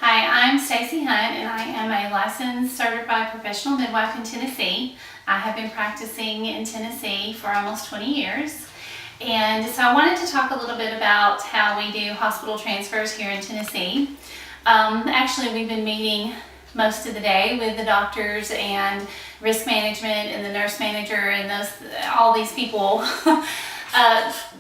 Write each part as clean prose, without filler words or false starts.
Hi, I'm Stacie Hunt, and I am a licensed certified professional midwife in Tennessee. I have been practicing in Tennessee for almost 20 years. And so I wanted to talk a little bit about how we do hospital transfers here in Tennessee. Actually, we've been meeting most of the day with the doctors and risk management and the nurse manager and all these people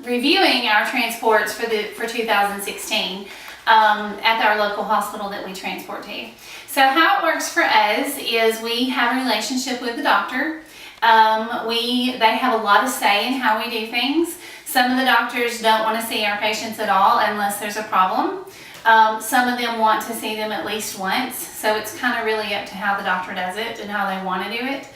reviewing our transports for 2016 at our local hospital that we transport to. So how it works for us is we have a relationship with the doctor. They have a lot of say in how we do things. Some of the doctors don't want to see our patients at all unless there's a problem. Some of them want to see them at least once, so it's kind of really up to how the doctor does it and how they want to do it.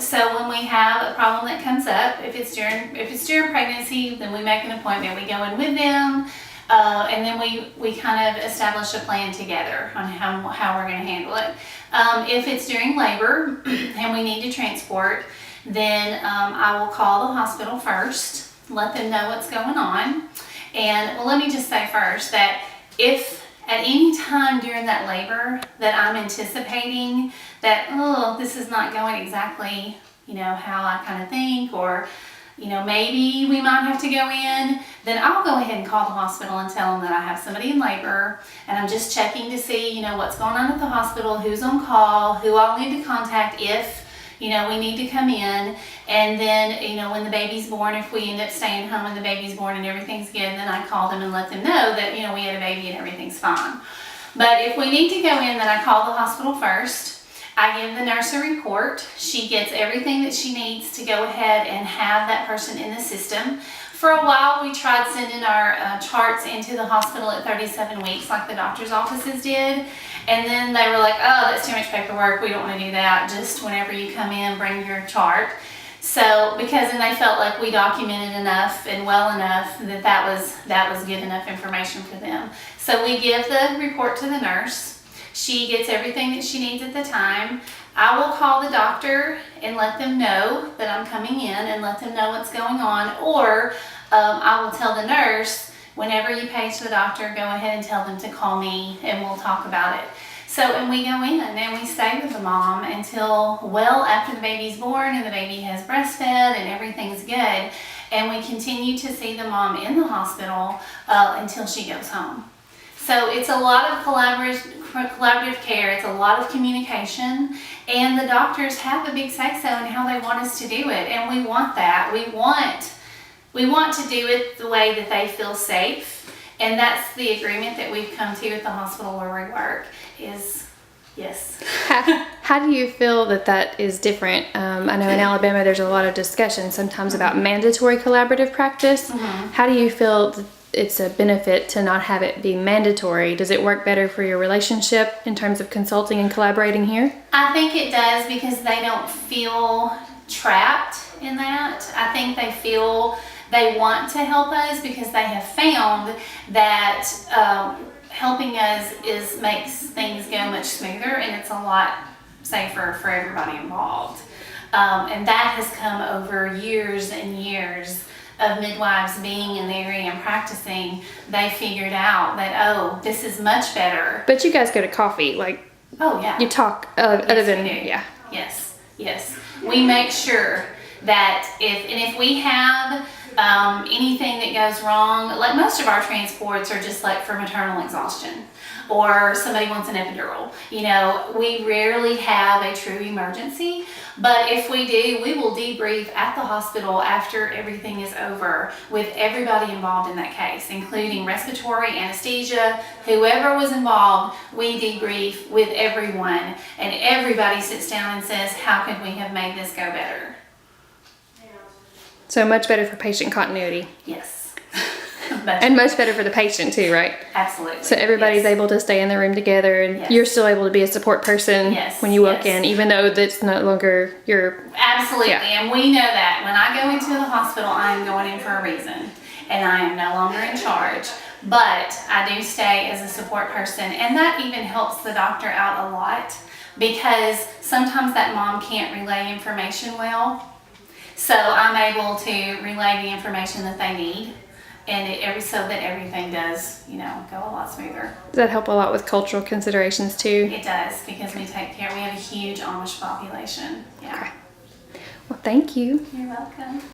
So when we have a problem that comes up, if it's during pregnancy, then we make an appointment. We go in with them, and then we kind of establish a plan together on how we're going to handle it. If it's during labor and we need to transport, then I will call the hospital first, let them know what's going on. And well, let me just say first that if at any time during that labor that I'm anticipating that, oh, this is not going exactly, how I kind of think, or, maybe we might have to go in, then I'll go ahead and call the hospital and tell them that I have somebody in labor and I'm just checking to see, what's going on at the hospital, who's on call, who I'll need to contact if, we need to come in. And then, when the baby's born, if we end up staying home and the baby's born and everything's good, then I call them and let them know that, we had a baby and everything's fine. But if we need to go in, then I call the hospital first. I give the nurse a report. She gets everything that she needs to go ahead and have that person in the system. For a while, we tried sending our charts into the hospital at 37 weeks like the doctor's offices did. And then they were like, oh, that's too much paperwork. We don't want to do that. Just whenever you come in, bring your chart. So, then they felt like we documented enough and well enough that was good enough information for them. So we give the report to the nurse. She gets everything that she needs at the time. I will call the doctor and let them know that I'm coming in and let them know what's going on. Or I will tell the nurse, whenever you page the doctor, go ahead and tell them to call me and we'll talk about it. So, and we go in and we stay with the mom until well after the baby's born and the baby has breastfed and everything's good. And we continue to see the mom in the hospital until she goes home. So it's a lot of collaborative care. It's a lot of communication, and the doctors have a big say-so in how they want us to do it. And we want that. We want to do it the way that they feel safe. And that's the agreement that we've come to at the hospital where we work is yes. How do you feel that is different? I know in Alabama there's a lot of discussion sometimes about mandatory collaborative practice. Mm-hmm. How do you feel it's a benefit to not have it be mandatory? Does it work better for your relationship in terms of consulting and collaborating here? I think it does because they don't feel trapped in that. I think they feel they want to help us because they have found that helping us makes things go much smoother and it's a lot safer for everybody involved. And that has come over years and years of midwives being in the area and practicing. They figured out that, oh, this is much better. But you guys go to coffee, oh yeah, you talk other than, we do. Yeah. Yes. We make sure that if we have anything that goes wrong, like most of our transports are just like for maternal exhaustion or somebody wants an epidural. We rarely have a true emergency, but if we do, we will debrief at the hospital after everything is over with everybody involved in that case, including respiratory, anesthesia, whoever was involved. We debrief with everyone and everybody sits down and says, how could we have made this go better? So much better for patient continuity. Yes. And much better for the patient too, right? Absolutely. So everybody's able to stay in the room together and you're still able to be a support person when you walk in, even though that's no longer your... Absolutely. Yeah. And we know that when I go into the hospital, I am going in for a reason and I am no longer in charge. But I do stay as a support person, and that even helps the doctor out a lot because sometimes that mom can't relay information well. So I'm able to relay the information that they need so that everything does, go a lot smoother. Does that help a lot with cultural considerations too? It does, because we have a huge Amish population. Yeah. Okay. Well, thank you. You're welcome.